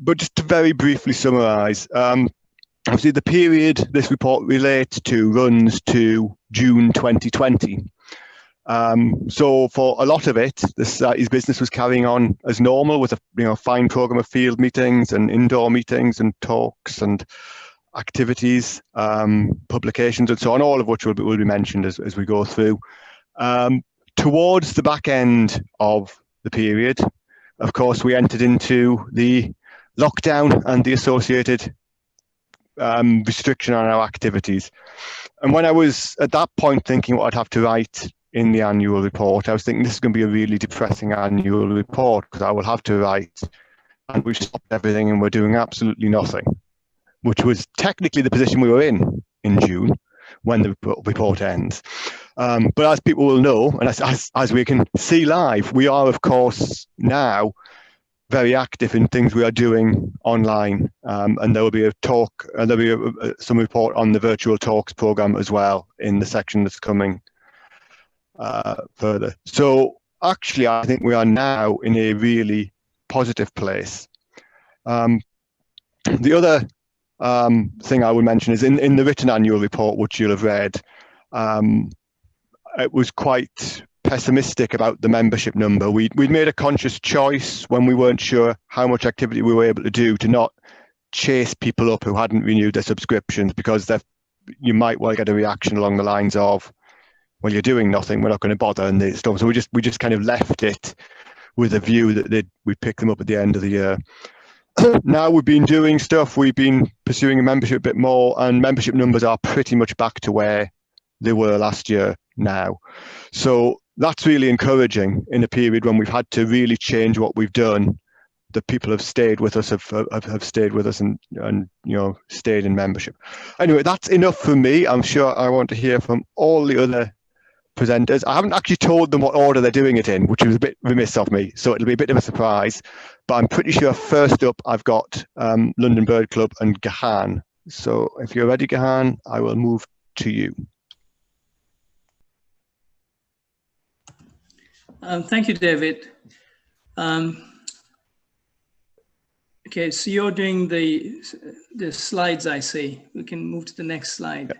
But just to very briefly summarise, obviously the period this report relates to runs to June 2020. So for a lot of it, the Society's business was carrying on as normal with a fine programme of field meetings and indoor meetings and talks and activities, publications and so on, all of which will be mentioned as we go through. Towards the back end of the period, of course, we entered into the lockdown and the associated restriction on our activities. And when I was at that point thinking what I'd have to write in the annual report, I was thinking this is going to be a really depressing annual report because I will have to write and we've stopped everything and we're doing absolutely nothing, which was technically the position we were in June when the report ends. But as people will know, and as we can see live, we are of course now very active in things we are doing online, and there will be a talk, there'll be some report on the virtual talks program as well in the section that's coming further. So actually, I think we are now in a really positive place. The other thing I would mention is in the written annual report, which you'll have read, it was quite pessimistic about the membership number. We'd made a conscious choice when we weren't sure how much activity we were able to do to not chase people up who hadn't renewed their subscriptions, because you might well get a reaction along the lines of, well, you're doing nothing, we're not going to bother and this stuff. So we just kind of left it with a view that we'd pick them up at the end of the year. Now we've been doing stuff, we've been pursuing a membership a bit more, and membership numbers are pretty much back to where they were last year now. So that's really encouraging in a period when we've had to really change what we've done. The people have stayed with us, have stayed with us and stayed in membership. Anyway, that's enough for me. I'm sure I want to hear from all the other presenters. I haven't actually told them what order they're doing it in, which was a bit remiss of me, so it'll be a bit of a surprise. But I'm pretty sure first up I've got London Bird Club and Gehan. So if you're ready, Gehan, I will move to you. Thank you, David. Okay, so you're doing the slides, I see. We can move to the next slide. Yep.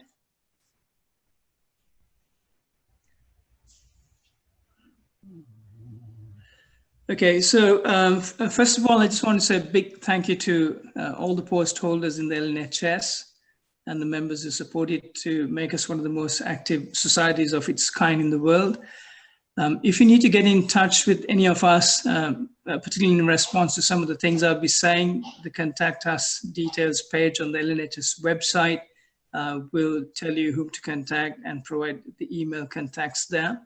Okay, so first of all, I just want to say a big thank you to all the post holders in the LNHS and the members who supported to make us one of the most active societies of its kind in the world. If you need to get in touch with any of us, particularly in response to some of the things I'll be saying, the Contact Us details page on the LNHS website will tell you whom to contact and provide the email contacts there.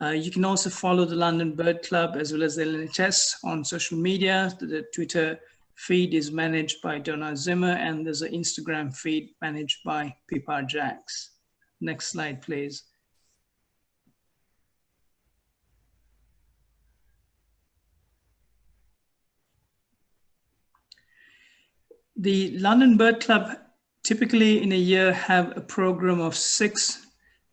You can also follow the London Bird Club as well as the LNHS on social media. The Twitter feed is managed by Donna Zimmer, and there's an Instagram feed managed by Pipar Jacks. Next slide, please. The London Bird Club typically in a year have a program of 6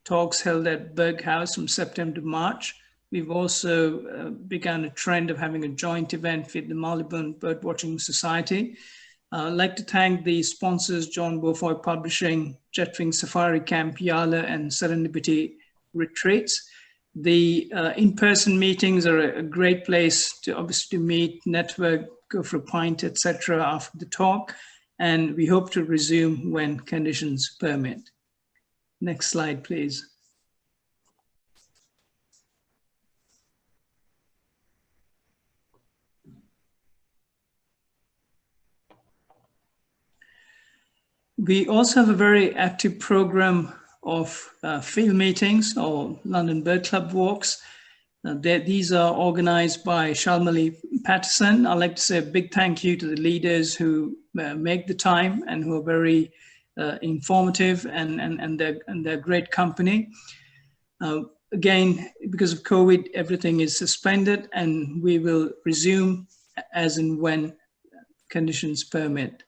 talks held at Berg House from September to March. We've also begun a trend of having a joint event with the Marylebone Birdwatching Society. I'd like to thank the sponsors, John Beaufoy Publishing, Jetwing Safari Camp Yala, and Serendipity Retreats. The in-person meetings are a great place to obviously meet, network, go for a pint, etc. after the talk, and we hope to resume when conditions permit. Next slide, please. We also have a very active program of field meetings or London Bird Club walks. These are organized by Shalmali Patterson. I'd like to say a big thank you to the leaders who make the time and who are very informative and they're great company. Again, because of COVID, everything is suspended and we will resume as and when conditions permit.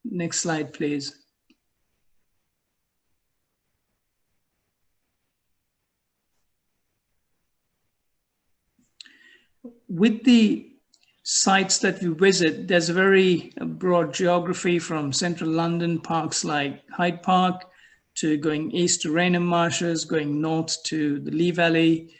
Next slide, please. With the sites that we visit, there's a very broad geography from central London, parks like Hyde Park, to going east to Rainham Marshes, going north to the Lee Valley,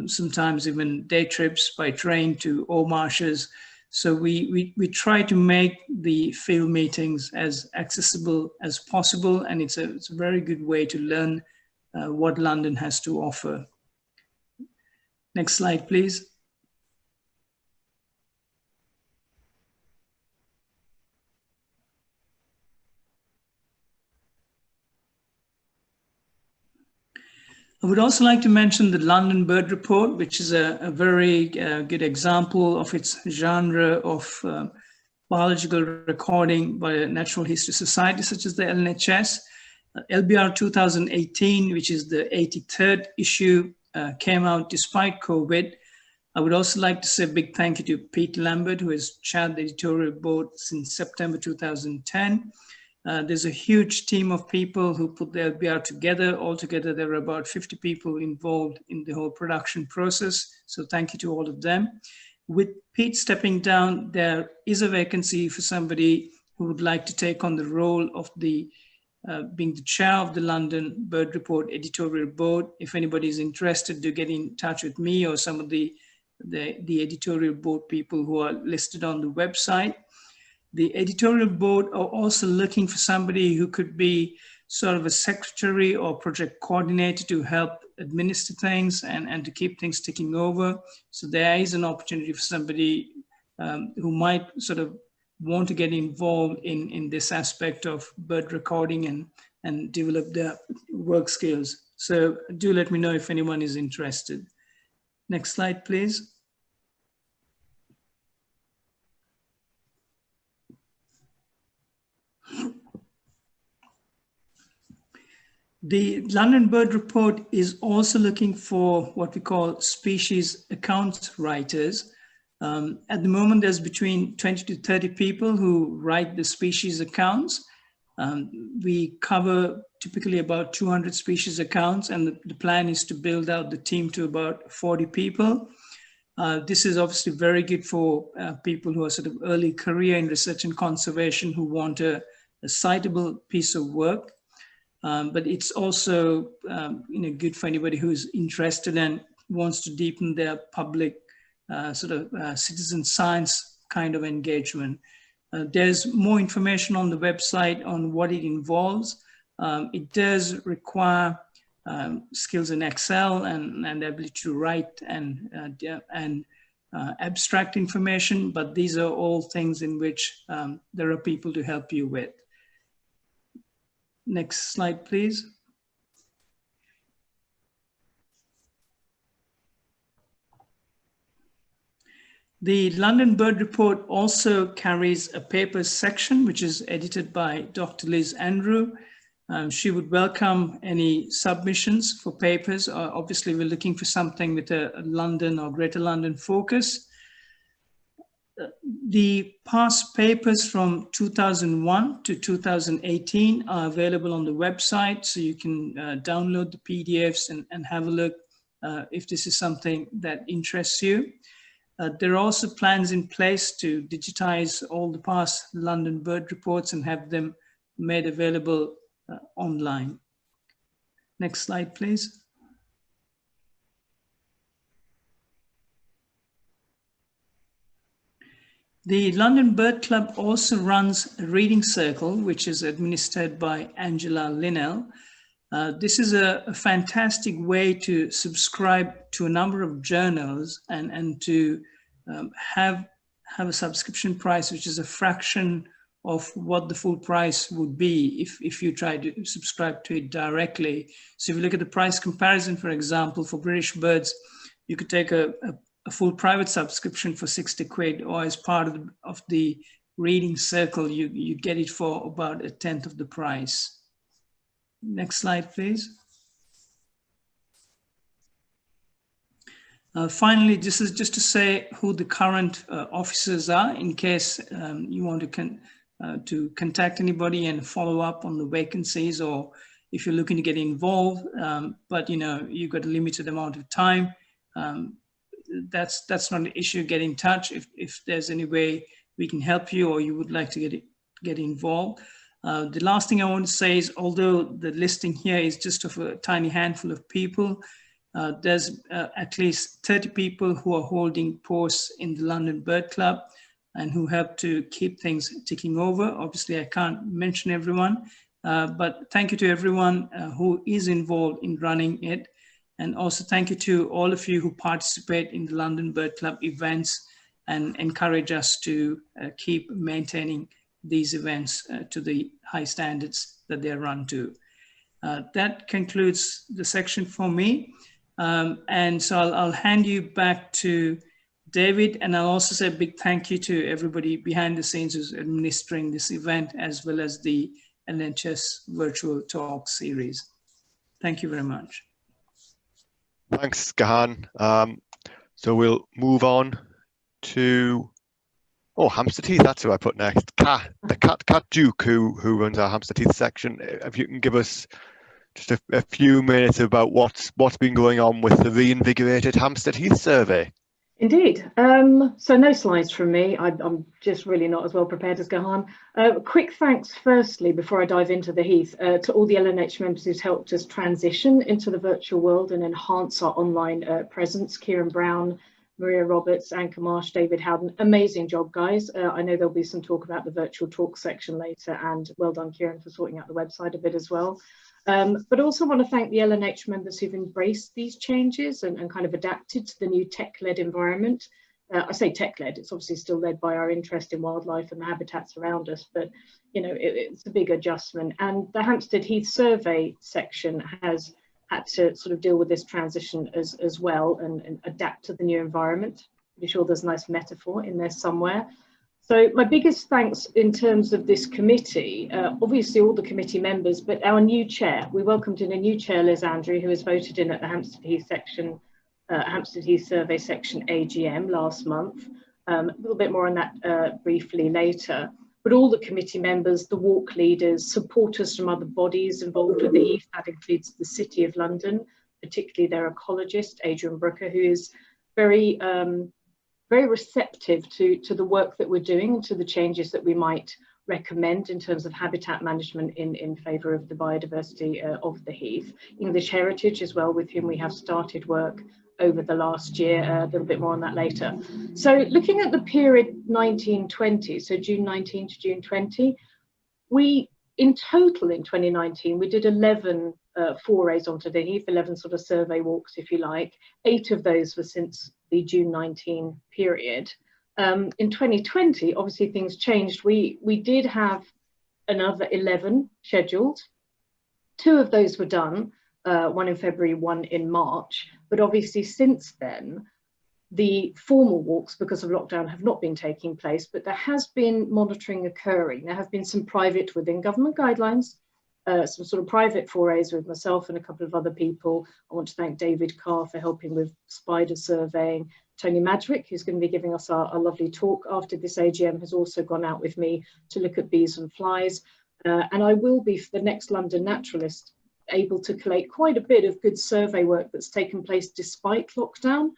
sometimes even day trips by train to O Marshes. So we try to make the field meetings as accessible as possible, and it's a very good way to learn what London has to offer. Next slide, please. I would also like to mention the London Bird Report, which is a very good example of its genre of biological recording by a natural history society such as the LNHS. LBR 2018, which is the 83rd issue, came out despite COVID. I would also like to say a big thank you to Pete Lambert, who has chaired the editorial board since September 2010. There's a huge team of people who put the LBR together. Altogether, there are about 50 people involved in the whole production process. So thank you to all of them. With Pete stepping down, there is a vacancy for somebody who would like to take on the role of being the chair of the London Bird Report editorial board. If anybody is interested, do get in touch with me or some of the editorial board people who are listed on the website. The editorial board are also looking for somebody who could be sort of a secretary or project coordinator to help administer things and to keep things ticking over. So there is an opportunity for somebody who might sort of want to get involved in this aspect of bird recording and develop their work skills. So do let me know if anyone is interested. Next slide, please. The London Bird Report is also looking for what we call species account writers. At the moment, there's between 20 to 30 people who write the species accounts. We cover typically about 200 species accounts, and the plan is to build out the team to about 40 people. This is obviously very good for people who are sort of early career in research and conservation who want a citable piece of work. But it's also good for anybody who's interested and wants to deepen their public citizen science kind of engagement. There's more information on the website on what it involves. It does require skills in Excel and the ability to write and abstract information, but these are all things in which there are people to help you with. Next slide, please. The London Bird Report also carries a papers section, which is edited by Dr. Liz Andrew. She would welcome any submissions for papers. Obviously, we're looking for something with a London or Greater London focus. The past papers from 2001 to 2018 are available on the website, so you can download the PDFs and have a look if this is something that interests you. There are also plans in place to digitize all the past London bird reports and have them made available online. Next slide, please. The London Bird Club also runs a reading circle, which is administered by Angela Linnell. This is a fantastic way to subscribe to a number of journals and to have a subscription price, which is a fraction of what the full price would be if you try to subscribe to it directly. So if you look at the price comparison, for example, for British birds, you could take a full private subscription for 60 quid, or as part of the reading circle, you get it for about 1/10 of the price. Next slide, please. Finally, this is just to say who the current officers are in case you want to contact anybody and follow up on the vacancies, or if you're looking to get involved, but you've got a limited amount of time. that's not an issue. Get in touch if there's any way we can help you or you would like to get involved. The last thing I want to say is, although the listing here is just of a tiny handful of people, there's at least 30 people who are holding posts in the London Bird Club and who help to keep things ticking over. Obviously, I can't mention everyone, but thank you to everyone who is involved in running it. And also thank you to all of you who participate in the London Bird Club events and encourage us to keep maintaining these events to the high standards that they're run to. That concludes the section for me. And so I'll hand you back to David, and I'll also say a big thank you to everybody behind the scenes who's administering this event, as well as the LNHS virtual talk series. Thank you very much. Thanks, Gehan. So we'll move on to Hampstead Heath. That's who I put next. Cat Duke, who runs our Hampstead Heath section. If you can give us just a few minutes about what's been going on with the reinvigorated Hampstead Heath survey. Indeed. So no slides from me. I'm just really not as well prepared as Gehan. Quick thanks, firstly, before I dive into the Heath, to all the LNH members who's helped us transition into the virtual world and enhance our online presence. Keiron Brown, Maria Roberts, Anka Marsh, David Howdon. Amazing job, guys. I know there'll be some talk about the virtual talk section later, and well done, Keiron, for sorting out the website a bit as well. But also want to thank the LNH members who've embraced these changes and kind of adapted to the new tech-led environment. I say tech-led, it's obviously still led by our interest in wildlife and the habitats around us, but you know, it's a big adjustment. And the Hampstead Heath survey section has had to sort of deal with this transition as well and adapt to the new environment. Pretty sure there's a nice metaphor in there somewhere. So my biggest thanks in terms of this committee, obviously all the committee members, but our new chair. We welcomed in a new chair, Liz Andrew, who was voted in at the Hampstead Heath section, Hampstead Heath survey section AGM last month. A little bit more on that briefly later. But all the committee members, the walk leaders, supporters from other bodies involved with the Heath, that includes the City of London, particularly their ecologist, Adrian Brooker, who is very receptive to the work that we're doing and to the changes that we might recommend in terms of habitat management in favour of the biodiversity of the Heath. English Heritage as well, with whom we have started work over the last year, a little bit more on that later. So looking at the period 1920, so June 19 to June 20, we in total in 2019, we did 11 forays onto the Heath, 11 sort of survey walks, if you like. 8 of those were since the June 19 period. In 2020, obviously things changed. We did have another 11 scheduled. 2 of those were done, one in February, one in March. But obviously since then, the formal walks, because of lockdown, have not been taking place, but there has been monitoring occurring. There have been some private within government guidelines, some sort of private forays with myself and a couple of other people. I want to thank David Carr for helping with spider surveying. Tony Madrick, who's going to be giving us a lovely talk after this AGM, has also gone out with me to look at bees and flies. And I will be, for the next London Naturalist, able to collate quite a bit of good survey work that's taken place despite lockdown.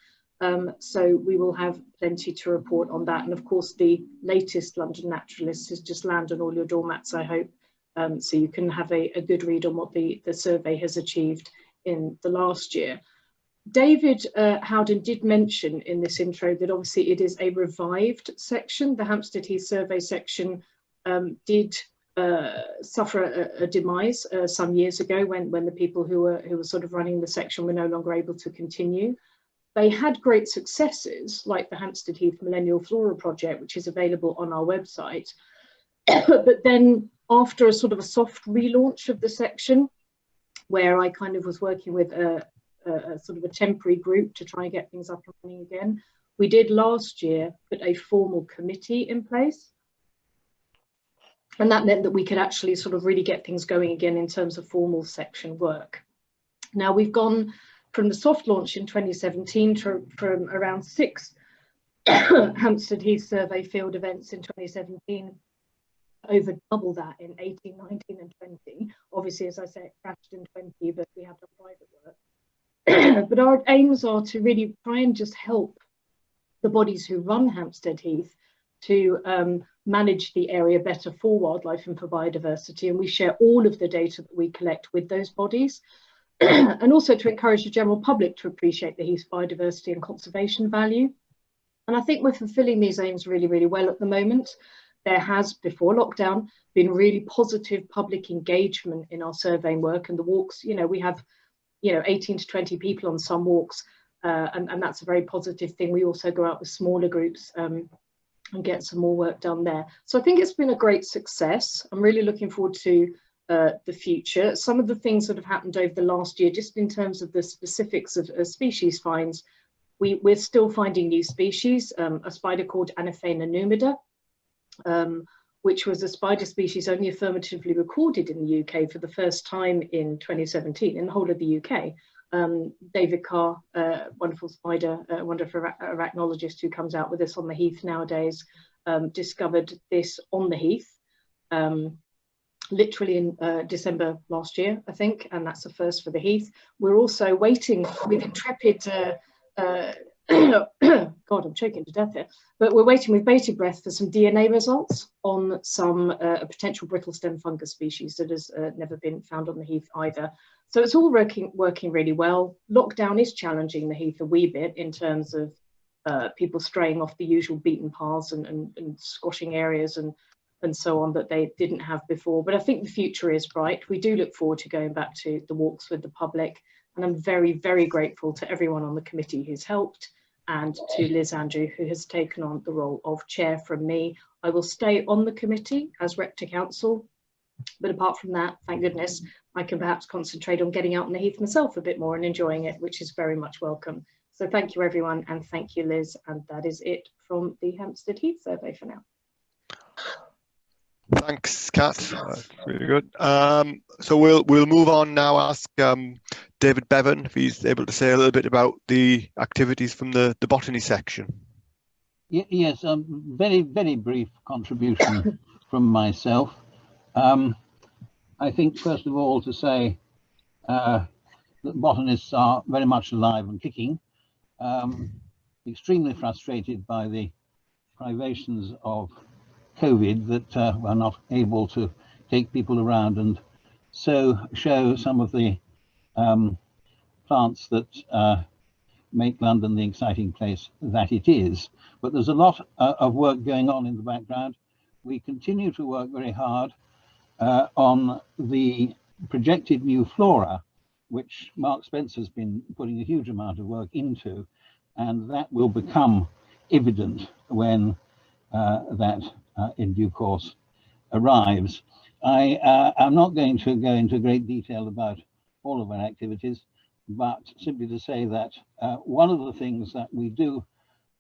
So we will have plenty to report on that. And of course, the latest London Naturalist has just landed on all your doormats, I hope. So you can have a good read on what the survey has achieved in the last year. David Howdon did mention in this intro that obviously it is a revived section. The Hampstead Heath survey section did suffer a demise some years ago when the people who were sort of running the section were no longer able to continue. They had great successes like the Hampstead Heath Millennial Flora project, which is available on our website. But then after a sort of a soft relaunch of the section, where I kind of was working with a sort of a temporary group to try and get things up and running again, we did last year put a formal committee in place. And that meant that we could actually sort of really get things going again in terms of formal section work. Now we've gone from the soft launch in 2017 from around 6 Hampstead Heath survey field events in 2017, over double that in 18, 19 and 20. Obviously, as I said, it crashed in 20, but we have done private But our aims are to really try and just help the bodies who run Hampstead Heath to manage the area better for wildlife and for biodiversity. And we share all of the data that we collect with those bodies. And also to encourage the general public to appreciate the Heath's biodiversity and conservation value. And I think we're fulfilling these aims really, really well at the moment. There has, before lockdown, been really positive public engagement in our surveying work, and the walks, you know, we have, you know, 18 to 20 people on some walks, and that's a very positive thing. We also go out with smaller groups and get some more work done there. So I think it's been a great success. I'm really looking forward to the future. Some of the things that have happened over the last year, just in terms of the specifics of species finds, we're still finding new species, a spider called Anaphana numida, which was a spider species only affirmatively recorded in the UK for the first time in 2017 in the whole of the UK. David Carr, wonderful spider, wonderful arachnologist who comes out with us on the Heath nowadays, discovered this on the Heath, literally in December last year, I think, and that's the first for the Heath. We're also waiting with intrepid, God, I'm choking to death here, but we're waiting with bated breath for some DNA results on some a potential brittle stem fungus species that has never been found on the Heath either. So it's all working really well. Lockdown is challenging the Heath a wee bit in terms of people straying off the usual beaten paths and squashing areas and so on that they didn't have before. But I think the future is bright. We do look forward to going back to the walks with the public. And I'm very, very grateful to everyone on the committee who's helped, and to Liz Andrew, who has taken on the role of chair from me. I will stay on the committee as rep to council. But apart from that, thank goodness, I can perhaps concentrate on getting out on the Heath myself a bit more and enjoying it, which is very much welcome. So thank you, everyone. And thank you, Liz. And that is it from the Hampstead Heath survey for now. Thanks, Kat. That's really good. So we'll move on now. Ask David Bevan if he's able to say a little bit about the activities from the botany section. Yes, very brief contribution from myself. I think first of all to say that botanists are very much alive and kicking. Extremely frustrated by the privations of COVID that we're not able to take people around and so show some of the plants that make London the exciting place that it is. But there's a lot of work going on in the background. We continue to work very hard on the projected new flora, which Mark Spencer's been putting a huge amount of work into, and that will become evident when that in due course arrives. I am not going to go into great detail about all of our activities, but simply to say that one of the things that we do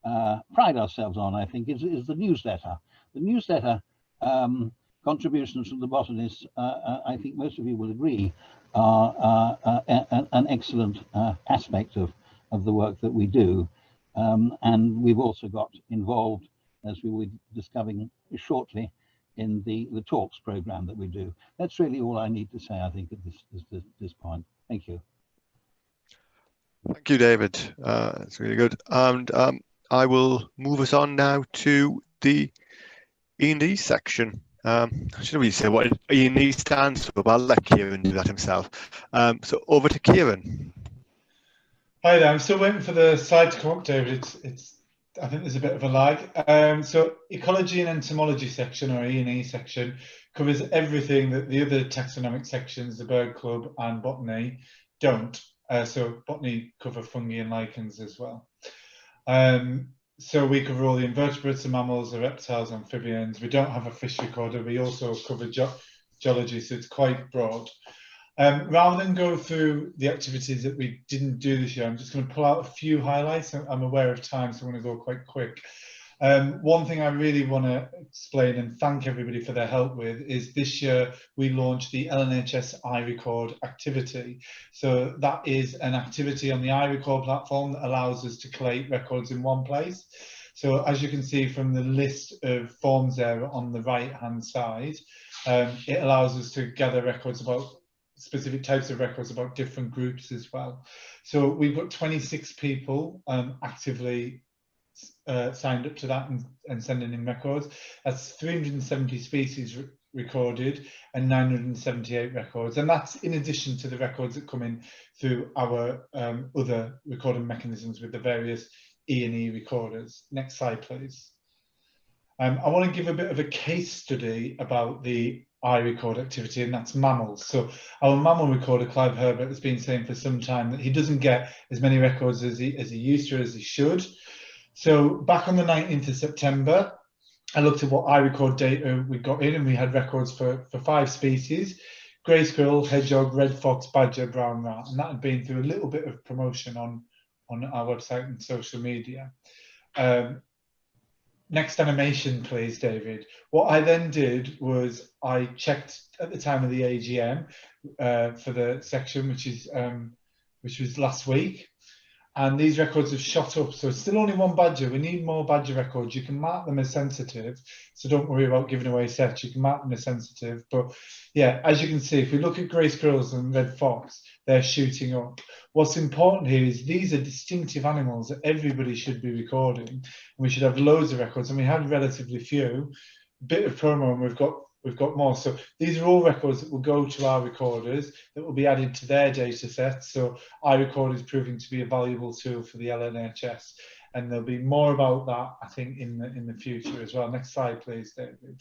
pride ourselves on, I think, is the newsletter. The newsletter contributions from the botanists, I think most of you will agree, are an excellent aspect of the work that we do. And we've also got involved, as we will be discovering shortly, in the talks program that we do. That's really all I need to say, I think, at this point. Thank you. Thank you, David. That's really good. And I will move us on now to the E&E section. I should really say what E&E stands for, but I'll let Keiron do that himself. So over to Keiron. Hi there. I'm still waiting for the slide to come up, David. I think there's a bit of a lag. So Ecology and Entomology section, or E&E section, covers everything that the other taxonomic sections, the Bird Club and Botany, don't. So Botany cover fungi and lichens as well. So we cover all the invertebrates, the mammals, the reptiles, amphibians. We don't have a fish recorder. We also cover geology, so it's quite broad. Rather than go through the activities that we didn't do this year, I'm just going to pull out a few highlights. I'm aware of time, so I'm going to go quite quick. One thing I really want to explain and thank everybody for their help with is this year we launched the LNHS iRecord activity. So that is an activity on the iRecord platform that allows us to collate records in one place. So as you can see from the list of forms there on the right hand side, it allows us to gather records about specific types of records about different groups as well. So we've got 26 people actively signed up to that and sending in records. That's 370 species recorded and 978 records, and that's in addition to the records that come in through our other recording mechanisms with the various E&E recorders. Next slide, please. I want to give a bit of a case study about the iRecord activity, and that's mammals. So our mammal recorder, Clive Herbert, has been saying for some time that he doesn't get as many records as he used to, as he should. So back on the 19th of September, I looked at what iRecord data we got in, and we had records for 5 species: grey squirrel, hedgehog, red fox, badger, brown rat, and that had been through a little bit of promotion on our website and social media. Next animation, please, David. What I then did was I checked at the time of the AGM for the section, which was last week, and these records have shot up. So it's still only 1 badger. We need more badger records. You can mark them as sensitive, so don't worry about giving away sets. You can mark them as sensitive. But yeah, as you can see, if we look at grey squirrels and red fox, they're shooting up. What's important here is these are distinctive animals that everybody should be recording, and we should have loads of records, and we had relatively few. Bit of promo, and we've got more. So these are all records that will go to our recorders, that will be added to their data sets. So iRecord is proving to be a valuable tool for the LNHS, and there'll be more about that, I think, in the future as well. Next slide, please, David.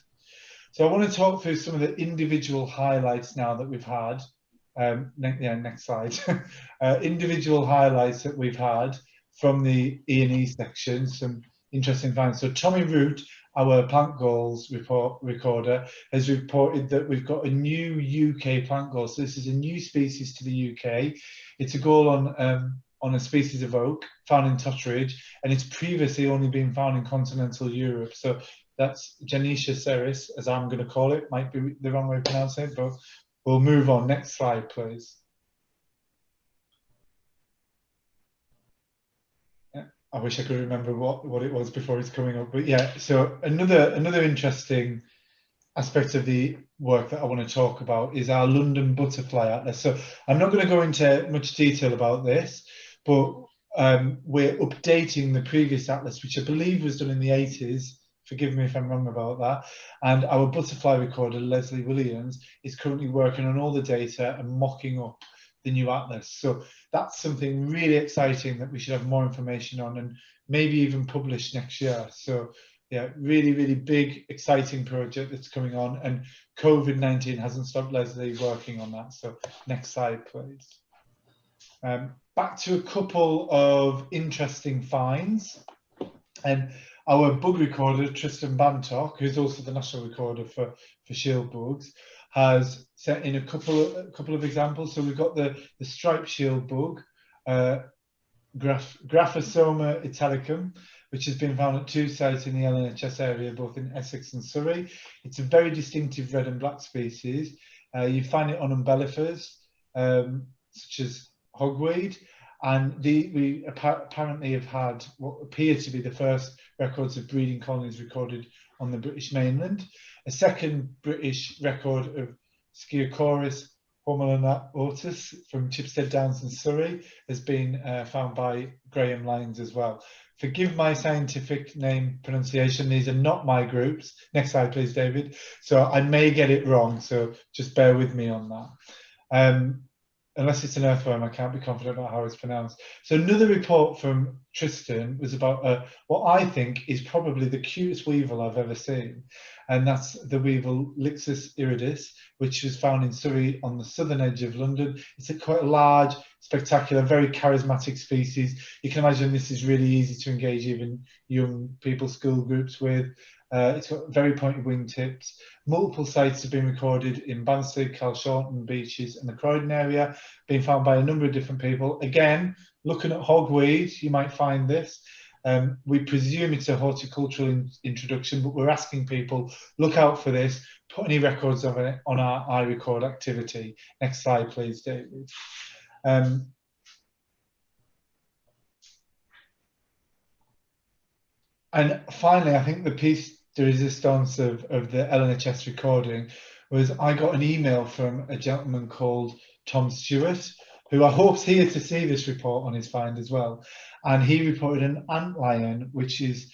So I want to talk through some of the individual highlights now that we've had. Next slide. Individual highlights that we've had from the E&E section, some interesting finds. So Tommy Root, our plant goals recorder, has reported that we've got a new UK plant goal. So this is a new species to the UK. It's a goal on a species of oak found in Totteridge, and it's previously only been found in continental Europe. So that's Genetia ceris, as I'm going to call it. Might be the wrong way of pronouncing it, but we'll move on. Next slide, please. I wish I could remember what it was before it's coming up, but yeah. So another interesting aspect of the work that I want to talk about is our London Butterfly Atlas. So I'm not going to go into much detail about this, but we're updating the previous atlas, which I believe was done in the 80s. Forgive me if I'm wrong about that. And our butterfly recorder, Leslie Williams, is currently working on all the data and mocking up the new atlas. So that's something really exciting that we should have more information on, and maybe even publish next year. So yeah, really, really big, exciting project that's coming on, and COVID-19 hasn't stopped Leslie working on that. So next slide, please. Back to a couple of interesting finds. And our bug recorder, Tristan Bantock, who's also the national recorder for shield bugs, has set in a couple of examples. So we've got the striped shield bug, Graphosoma italicum, which has been found at 2 sites in the LNHS area, both in Essex and Surrey. It's a very distinctive red and black species. You find it on umbellifers, such as hogweed, and we apparently have had what appear to be the first records of breeding colonies recorded on the British mainland. A second British record of Sciacorus hormolanatus from Chipstead Downs in Surrey has been found by Graham Lyons as well. Forgive my scientific name pronunciation, these are not my groups. Next slide, please, David. So I may get it wrong, so just bear with me on that. Unless it's an earthworm, I can't be confident about how it's pronounced. So another report from Tristan was about what I think is probably the cutest weevil I've ever seen. And that's the weevil Lixus iridis, which was found in Surrey on the southern edge of London. It's quite a large, spectacular, very charismatic species. You can imagine this is really easy to engage even young people, school groups with. It's got very pointed wingtips. Multiple sites have been recorded in Banstead, Calshorton, Beaches and the Croydon area, being found by a number of different people. Again, looking at hogweed, you might find this. We presume it's a horticultural introduction, but we're asking people, look out for this, put any records of it on our iRecord activity. Next slide, please, David. And finally, I think the piece de resistance of the LNHS recording was I got an email from a gentleman called Tom Stewart, who I hope's here to see this report on his find as well. And he reported an antlion, which is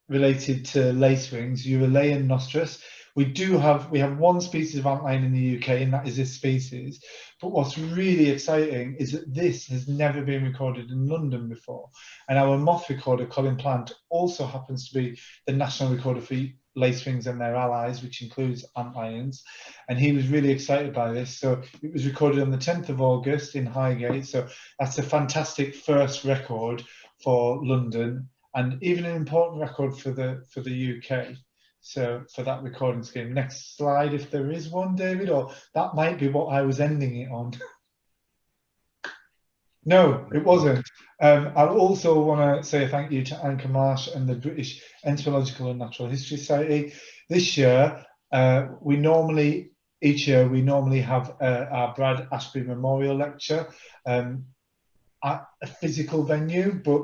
related to lacewings, Uralean nostris. We have one species of antlion in the UK, and that is this species. But what's really exciting is that this has never been recorded in London before. And our moth recorder, Colin Plant, also happens to be the national recorder for lacewings and their allies, which includes antlions. And he was really excited by this. So it was recorded on the 10th of August in Highgate. So that's a fantastic first record for London, and even an important record for the UK. So for that recording scheme. Next slide, if there is one, David, or that might be what I was ending it on. No, it wasn't. I also want to say a thank you to Anchor Marsh and the British Entomological and Natural History Society. This year, each year we normally have our Brad Ashby Memorial Lecture at a physical venue, but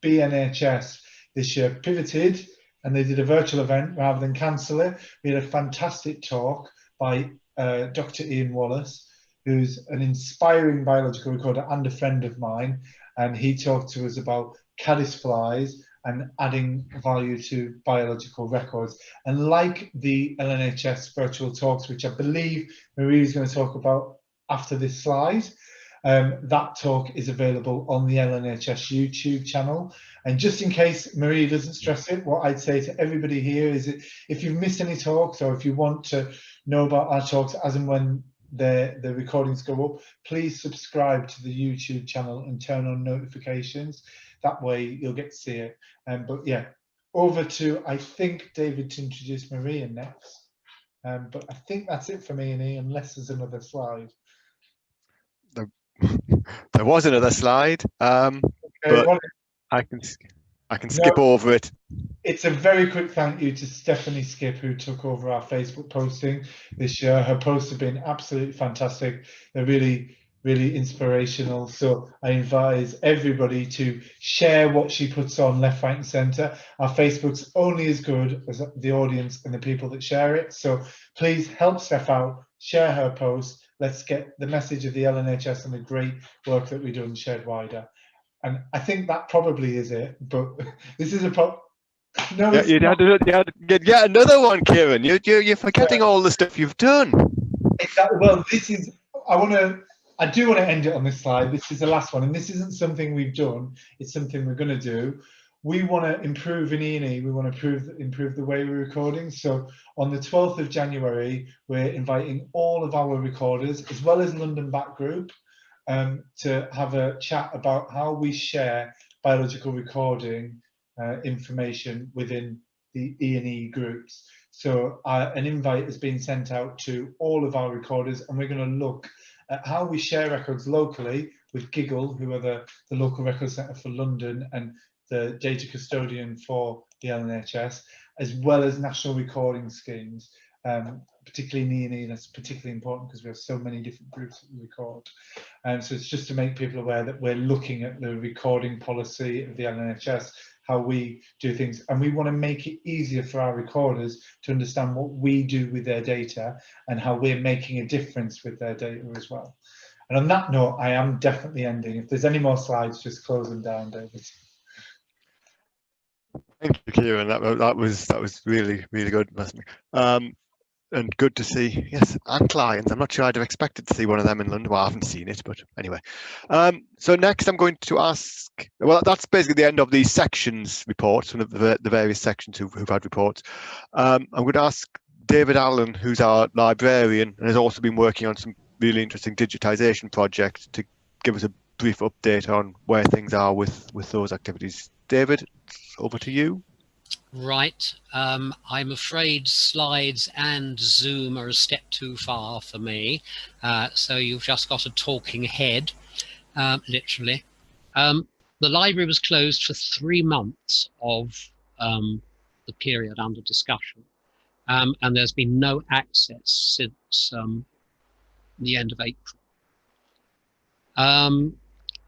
BNHS this year pivoted and they did a virtual event rather than cancel it. We had a fantastic talk by Dr. Ian Wallace, who's an inspiring biological recorder and a friend of mine, and he talked to us about caddisflies and adding value to biological records. And like the LNHS virtual talks, which I believe Marie is going to talk about after this slide, that talk is available on the LNHS YouTube channel. And just in case Marie doesn't stress it, what I'd say to everybody here is that if you've missed any talks, or if you want to know about our talks as and when the recordings go up, please subscribe to the YouTube channel and turn on notifications. That way you'll get to see it. But yeah, over to, I think, David to introduce Maria next. But I think that's it for me, E&E, unless there's another slide. There was another slide, Okay, but I can skip over it. It's a very quick thank you to Stephanie Skip, who took over our Facebook posting this year. Her posts have been absolutely fantastic. They're really, really inspirational. So I advise everybody to share what she puts on left, right and centre. Our Facebook's only as good as the audience and the people that share it. So please help Steph out, share her post. Let's get the message of the LNHS and the great work that we've done shared wider. And I think that probably is it, but this is a no. Yeah, you had yet another one, Keiron. You're forgetting all the stuff you've done. Exactly. Well, this is. I do want to end it on this slide. This is the last one, and this isn't something we've done. It's something we're going to do. We want to improve in E&E. We want to improve the way we're recording. So on the 12th of January, we're inviting all of our recorders, as well as London Back Group, to have a chat about how we share biological recording information within the E&E groups. So an invite has been sent out to all of our recorders, and we're going to look at how we share records locally with Giggle, who are the local record centre for London and the data custodian for the LNHS, as well as national recording schemes, particularly in E&E. That's particularly important because we have so many different groups that we record. So it's just to make people aware that we're looking at the recording policy of the LNHS, how we do things, and we want to make it easier for our recorders to understand what we do with their data and how we're making a difference with their data as well. And on that note, I am definitely ending. If there's any more slides, just close them down, David. Thank you, Keiron. That was really, really good. And good to see, yes, antlions. I'm not sure I'd have expected to see one of them in London. Well, I haven't seen it, but anyway. So next I'm going to ask, well, that's basically the end of these sections reports, one of the various sections who've had reports. I'm going to ask David Allen, who's our librarian and has also been working on some really interesting digitisation projects, to give us a brief update on where things are with those activities. David, over to you. Right. I'm afraid slides and Zoom are a step too far for me. So you've just got a talking head, literally. The library was closed for 3 months of the period under discussion. And there's been no access since the end of April.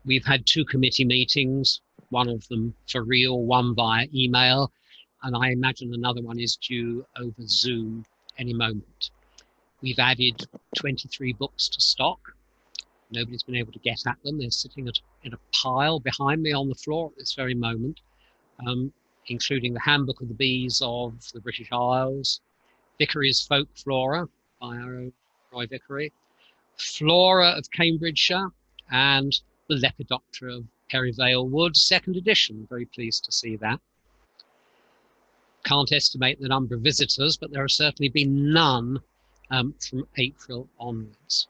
We've had 2 committee meetings, one of them for real, one via email. And I imagine another one is due over Zoom any moment. We've added 23 books to stock, Nobody's been able to get at them. They're sitting in a pile behind me on the floor at this very moment, including the Handbook of the Bees of the British Isles, Vickery's Folk Flora by our own Roy Vickery, Flora of Cambridgeshire, and the Lepidoptera of Perivale Wood, 2nd edition. Very pleased to see that. Can't estimate the number of visitors, but there have certainly been none from April onwards.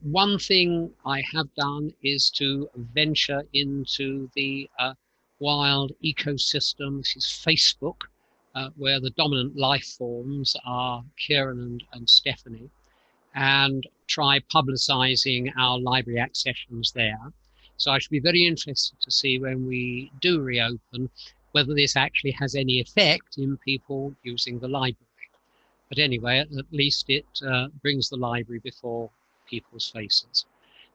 One thing I have done is to venture into the wild ecosystem. This is Facebook, where the dominant life forms are Keiron and Stephanie, and try publicising our library accessions there. So I should be very interested to see when we do reopen whether this actually has any effect in people using the library. But anyway, at least it brings the library before people's faces.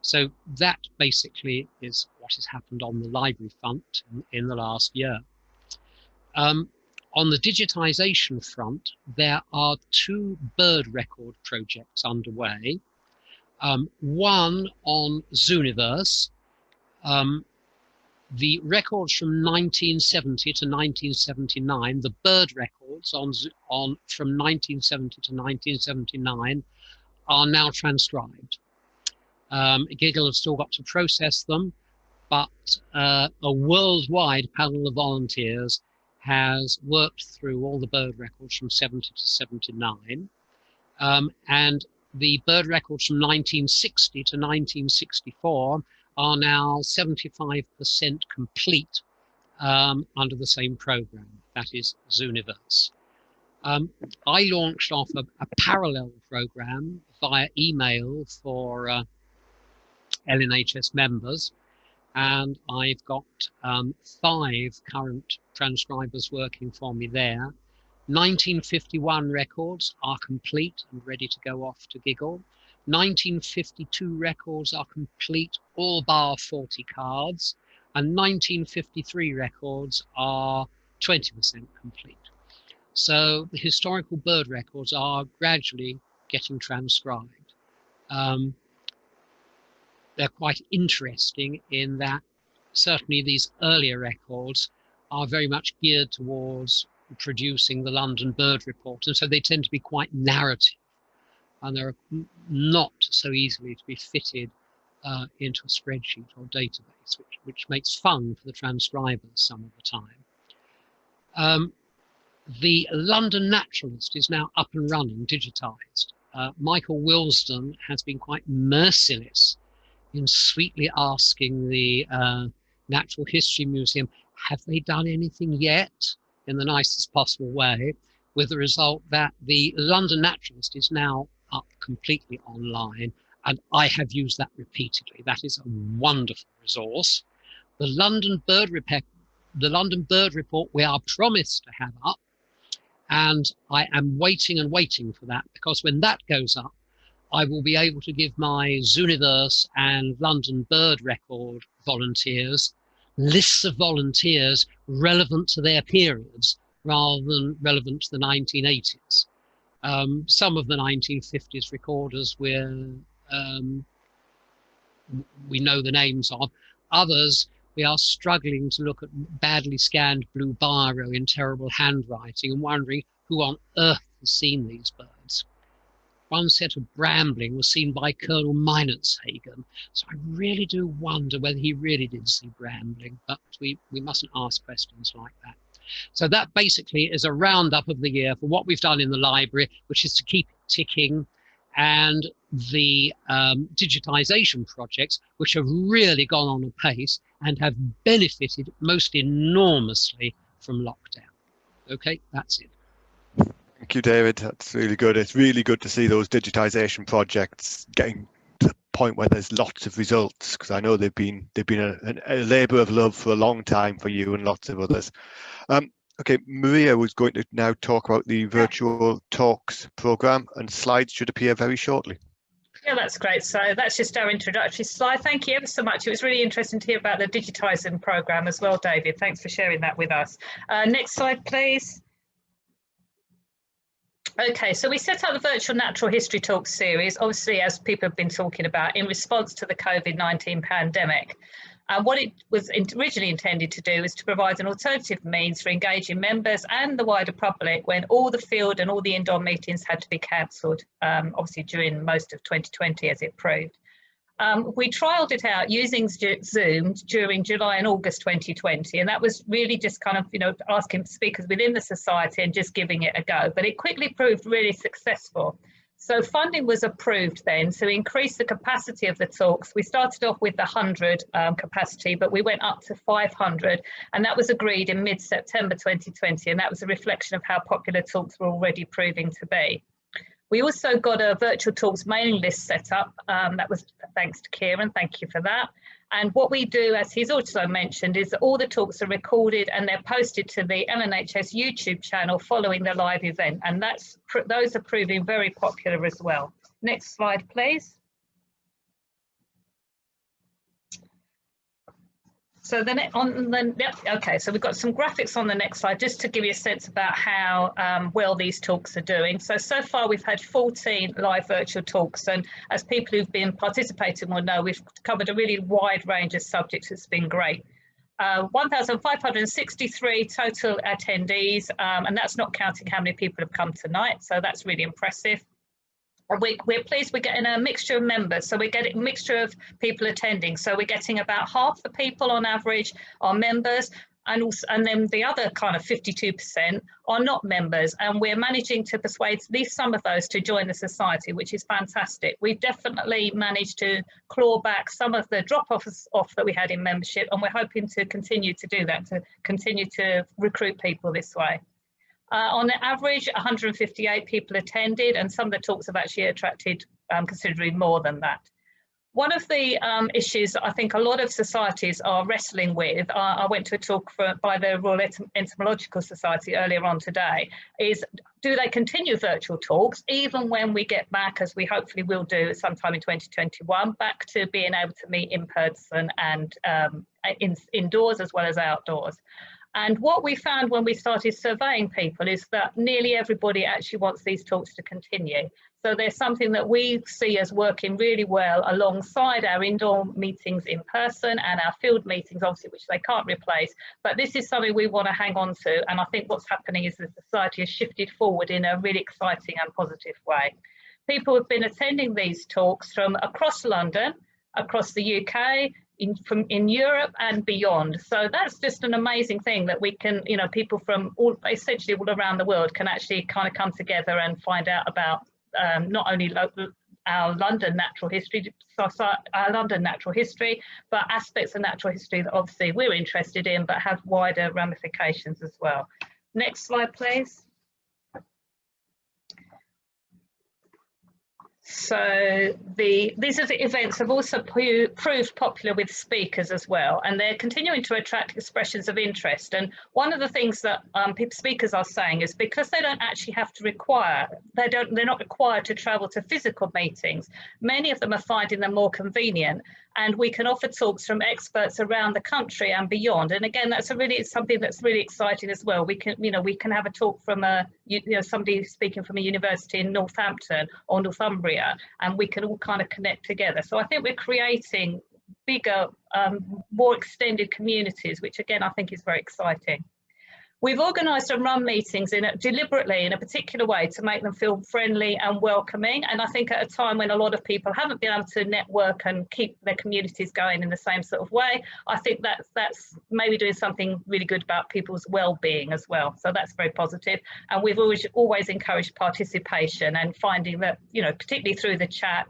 So that basically is what has happened on the library front in the last year. On the digitisation front, there are 2 bird record projects underway. One on Zooniverse. The records from 1970 to 1979, the bird records from 1970 to 1979 are now transcribed. Giggle have still got to process them, but a worldwide panel of volunteers has worked through all the bird records from 70 to 79. And the bird records from 1960 to 1964 are now 75% complete under the same program, that is Zooniverse. I launched off a parallel program via email for LNHS members, and I've got 5 current transcribers working for me there. 1951 records are complete and ready to go off to Giggle. 1952 records are complete, all bar 40 cards, and 1953 records are 20% complete. So the historical bird records are gradually getting transcribed. They're quite interesting in that certainly these earlier records are very much geared towards producing the London Bird Report, and so they tend to be quite narrative, and they're not so easily to be fitted into a spreadsheet or database, which makes fun for the transcribers some of the time. The London Naturalist is now up and running, digitised. Michael Wilsden has been quite merciless in sweetly asking the Natural History Museum, have they done anything yet, in the nicest possible way, with the result that the London Naturalist is now up completely online, and I have used that repeatedly. That is a wonderful resource. The London Bird Report we are promised to have up, and I am waiting and waiting for that, because when that goes up, I will be able to give my Zooniverse and London Bird Record volunteers lists of volunteers relevant to their periods rather than relevant to the 1980s. Some of the 1950s recorders we know the names of. Others, we are struggling to look at badly scanned blue biro in terrible handwriting and wondering who on earth has seen these birds. One set of brambling was seen by Colonel Meinertzhagen, so I really do wonder whether he really did see brambling, but we mustn't ask questions like that. So that basically is a roundup of the year for what we've done in the library, which is to keep it ticking, and the digitisation projects, which have really gone on apace and have benefited most enormoususly from lockdown. Okay, that's it. Thank you, David. That's really good. It's really good to see those digitisation projects getting to the point where there's lots of results, because I know they've been a labour of love for a long time for you and lots of others. Okay, Maria was going to now talk about the virtual talks programme, and slides should appear very shortly. Yeah, that's great. So that's just our introductory slide. Thank you ever so much. It was really interesting to hear about the digitising programme as well, David. Thanks for sharing that with us. Next slide, please. Okay, so we set up the virtual natural history talk series, obviously, as people have been talking about, in response to the COVID-19 pandemic. What it was originally intended to do is to provide an alternative means for engaging members and the wider public when all the field and all the indoor meetings had to be cancelled, obviously during most of 2020, as it proved. We trialled it out using Zoom during July and August 2020, and that was really just kind of, asking speakers within the society and just giving it a go. But it quickly proved really successful. So funding was approved then to increase the capacity of the talks. We started off with the 100 capacity, but we went up to 500, and that was agreed in mid-September 2020, and that was a reflection of how popular talks were already proving to be. We also got a virtual talks mailing list set up. That was thanks to Keiron, thank you for that. And what we do, as he's also mentioned, is that all the talks are recorded and they're posted to the LNHS YouTube channel following the live event. And those are proving very popular as well. Next slide, please. So then okay, so we've got some graphics on the next slide just to give you a sense about how well these talks are doing. So far we've had 14 live virtual talks, and as people who've been participating will know, we've covered a really wide range of subjects. It's been great. 1,563 total attendees, and that's not counting how many people have come tonight, so that's really impressive. We're pleased we're getting a mixture of members, so we're getting a mixture of people attending. So we're getting about half the people on average are members, and then the other kind of 52% are not members, and we're managing to persuade at least some of those to join the society, which is fantastic. We've definitely managed to claw back some of the drop-offs that we had in membership, and we're hoping to continue to do that, to continue to recruit people this way. On average, 158 people attended, and some of the talks have actually attracted considerably more than that. One of the issues that I think a lot of societies are wrestling with, I went to a talk by the Royal Entomological Society earlier on today, is do they continue virtual talks even when we get back, as we hopefully will do sometime in 2021, back to being able to meet in person and indoors as well as outdoors. And what we found when we started surveying people is that nearly everybody actually wants these talks to continue. So there's something that we see as working really well alongside our indoor meetings in person and our field meetings, obviously, which they can't replace. But this is something we want to hang on to. And I think what's happening is the society has shifted forward in a really exciting and positive way. People have been attending these talks from across London, across the UK, in Europe and beyond. So that's just an amazing thing that we can, people from essentially all around the world can actually kind of come together and find out about not only our London natural history, but aspects of natural history that obviously we're interested in, but have wider ramifications as well. Next slide, please. So these events have also proved popular with speakers as well, and they're continuing to attract expressions of interest. And one of the things that speakers are saying is because they don't actually have to they're not required to travel to physical meetings, many of them are finding them more convenient, and we can offer talks from experts around the country and beyond. And again, that's something that's really exciting as well. We can have a talk from somebody speaking from a university in Northampton or Northumbria, and we can all kind of connect together. So I think we're creating bigger, more extended communities, which again, I think is very exciting. We've organised and run meetings deliberately in a particular way to make them feel friendly and welcoming. And I think at a time when a lot of people haven't been able to network and keep their communities going in the same sort of way, I think that's maybe doing something really good about people's well-being as well. So that's very positive. And we've always encouraged participation and finding that, particularly through the chat,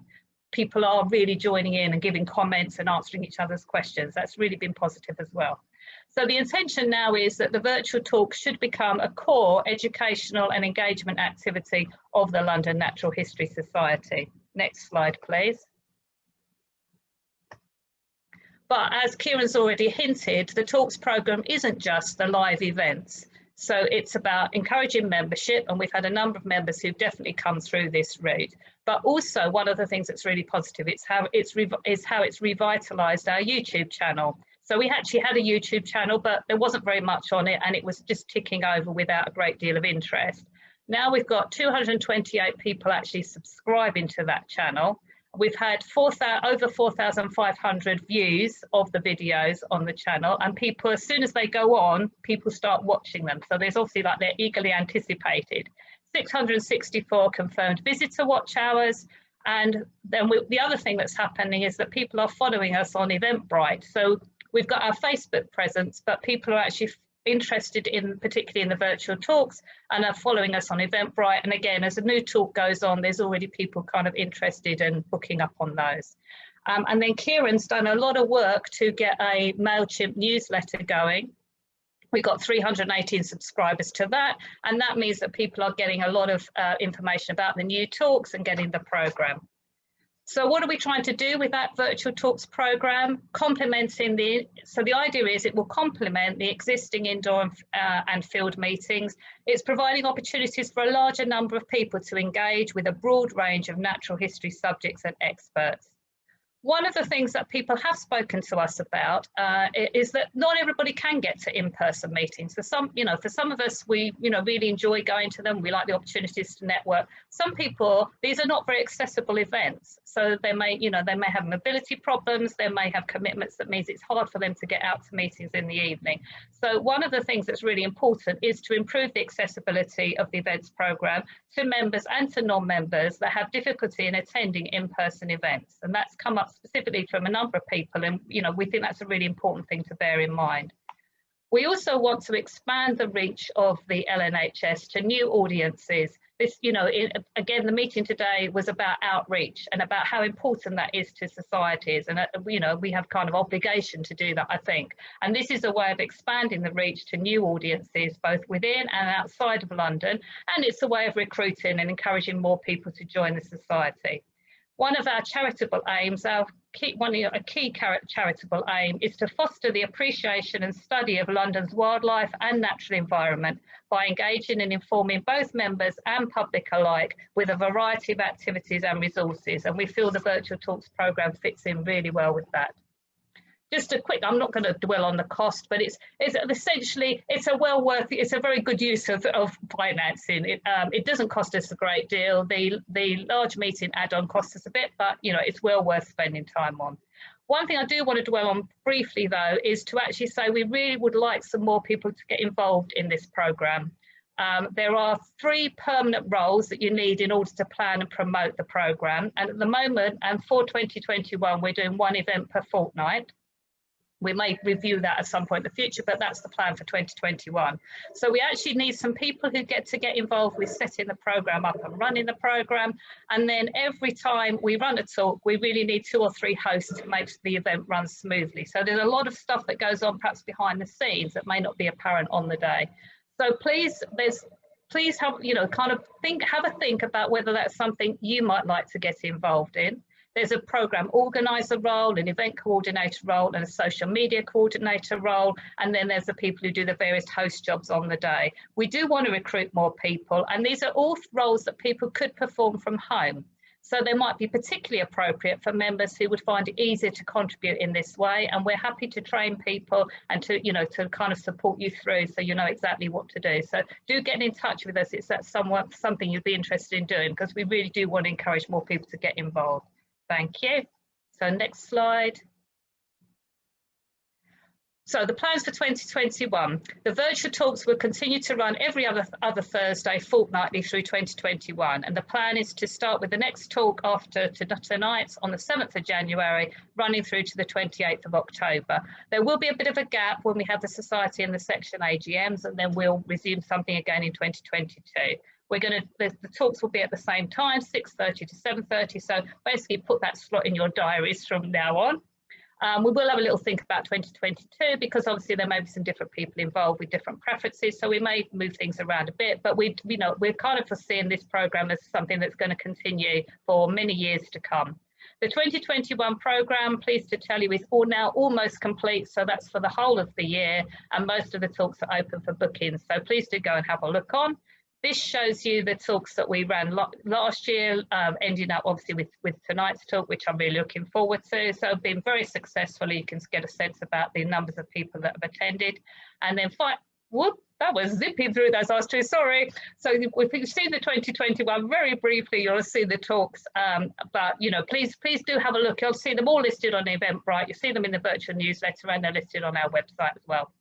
people are really joining in and giving comments and answering each other's questions. That's really been positive as well. So the intention now is that the virtual talk should become a core educational and engagement activity of the London Natural History Society. Next slide, please. But as Keiron's already hinted, the talks programme isn't just the live events. So it's about encouraging membership, and we've had a number of members who've definitely come through this route. But also one of the things that's really positive is how it's revitalised our YouTube channel. So we actually had a YouTube channel, but there wasn't very much on it, and it was just ticking over without a great deal of interest. Now we've got 228 people actually subscribing to that channel. We've had over 4,500 views of the videos on the channel, and people, as soon as they go on, people start watching them. So there's obviously like they're eagerly anticipated. 664 confirmed visitor watch hours. And then the other thing that's happening is that people are following us on Eventbrite. So we've got our Facebook presence, but people are actually interested in, particularly in the virtual talks, and are following us on Eventbrite. And again, as a new talk goes on, there's already people kind of interested in booking up on those. And then Keiron's done a lot of work to get a MailChimp newsletter going. We got 318 subscribers to that, and that means that people are getting a lot of information about the new talks and getting the program. So what are we trying to do with that virtual talks program? Complementing so the idea is it will complement the existing indoor and field meetings. It's providing opportunities for a larger number of people to engage with a broad range of natural history subjects and experts. One of the things that people have spoken to us about is that not everybody can get to in-person meetings. For some, for some of us, we, really enjoy going to them. We like the opportunities to network. Some people, these are not very accessible events. So they may, they may have mobility problems. They may have commitments that means it's hard for them to get out to meetings in the evening. So one of the things that's really important is to improve the accessibility of the events program to members and to non-members that have difficulty in attending in-person events. And that's come up specifically from a number of people, and we think that's a really important thing to bear in mind. We also want to expand the reach of the LNHS to new audiences. This, again, the meeting today was about outreach and about how important that is to societies, and we have kind of obligation to do that, I think. And this is a way of expanding the reach to new audiences, both within and outside of London, and it's a way of recruiting and encouraging more people to join the society. One of our charitable aims, a key charitable aim, is to foster the appreciation and study of London's wildlife and natural environment by engaging and informing both members and public alike with a variety of activities and resources. And we feel the Virtual Talks programme fits in really well with that. Just a quick, I'm not going to dwell on the cost, but it's essentially, it's a very good use of financing. It doesn't cost us a great deal. The large meeting add-on costs us a bit, but it's well worth spending time on. One thing I do want to dwell on briefly though, is to actually say we really would like some more people to get involved in this programme. There are 3 permanent roles that you need in order to plan and promote the programme. And at the moment, and for 2021, we're doing 1 event per fortnight. We may review that at some point in the future, but that's the plan for 2021. So we actually need some people who get involved with setting the programme up and running the programme. And then every time we run a talk, we really need 2 or 3 hosts to make the event run smoothly. So there's a lot of stuff that goes on perhaps behind the scenes that may not be apparent on the day. So please have, have a think about whether that's something you might like to get involved in. There's a programme organiser role, an event coordinator role, and a social media coordinator role. And then there's the people who do the various host jobs on the day. We do want to recruit more people, and these are all roles that people could perform from home. So they might be particularly appropriate for members who would find it easier to contribute in this way. And we're happy to train people and to kind of support you through so you know exactly what to do. So do get in touch with us. It's something you'd be interested in doing, because we really do want to encourage more people to get involved. Thank you. So next slide. So the plans for 2021. The virtual talks will continue to run every other Thursday fortnightly through 2021. And the plan is to start with the next talk after tonight on the 7th of January, running through to the 28th of October. There will be a bit of a gap when we have the Society and the section AGMs, and then we'll resume something again in 2022. The talks will be at the same time, 6:30 to 7:30. So basically put that slot in your diaries from now on. We will have a little think about 2022, because obviously there may be some different people involved with different preferences. So we may move things around a bit, but we're kind of foreseeing this programme as something that's going to continue for many years to come. The 2021 programme, pleased to tell you, is now almost complete. So that's for the whole of the year, and most of the talks are open for bookings. So please do go and have a look on. This shows you the talks that we ran last year, ending up obviously with tonight's talk, which I'm really looking forward to. So been very successful. You can get a sense about the numbers of people that have attended. And then Whoop, that was zipping through those. I was too sorry. So if you've seen the 2021, very briefly, you'll see the talks. But, you know, please do have a look. You'll see them all listed on Eventbrite. You'll see them in the virtual newsletter, and they're listed on our website as well.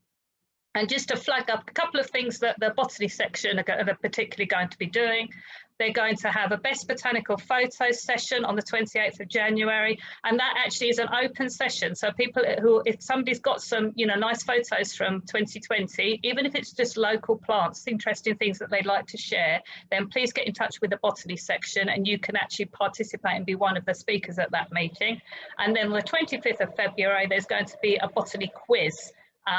And just to flag up a couple of things that the Botany section are particularly going to be doing. They're going to have a Best Botanical Photos session on the 28th of January, and that actually is an open session. So people who, if somebody's got some, you know, nice photos from 2020, even if it's just local plants, interesting things that they'd like to share, then please get in touch with the Botany section, and you can actually participate and be one of the speakers at that meeting. And then on the 25th of February, there's going to be a Botany quiz.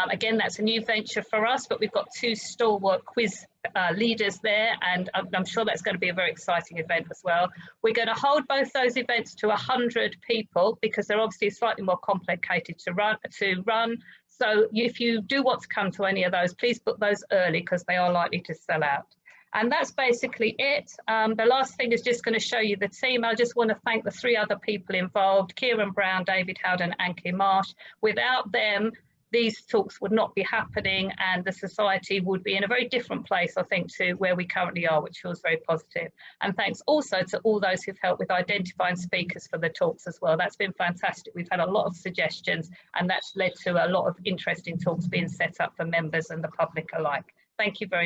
Again, that's a new venture for us, but we've got 2 stalwart quiz leaders there, and I'm sure that's going to be a very exciting event as well. We're going to hold both those events to 100 people because they're obviously slightly more complicated to run. So if you do want to come to any of those, please book those early because they are likely to sell out. And that's basically it. The last thing is just going to show you the team. I just want to thank the 3 other people involved, Keiron Brown, David Howdon, and Anki Marsh. Without them, these talks would not be happening, and the society would be in a very different place, I think, to where we currently are, which feels very positive. And thanks also to all those who've helped with identifying speakers for the talks as well. That's been fantastic. We've had a lot of suggestions, and that's led to a lot of interesting talks being set up for members and the public alike. Thank you very much.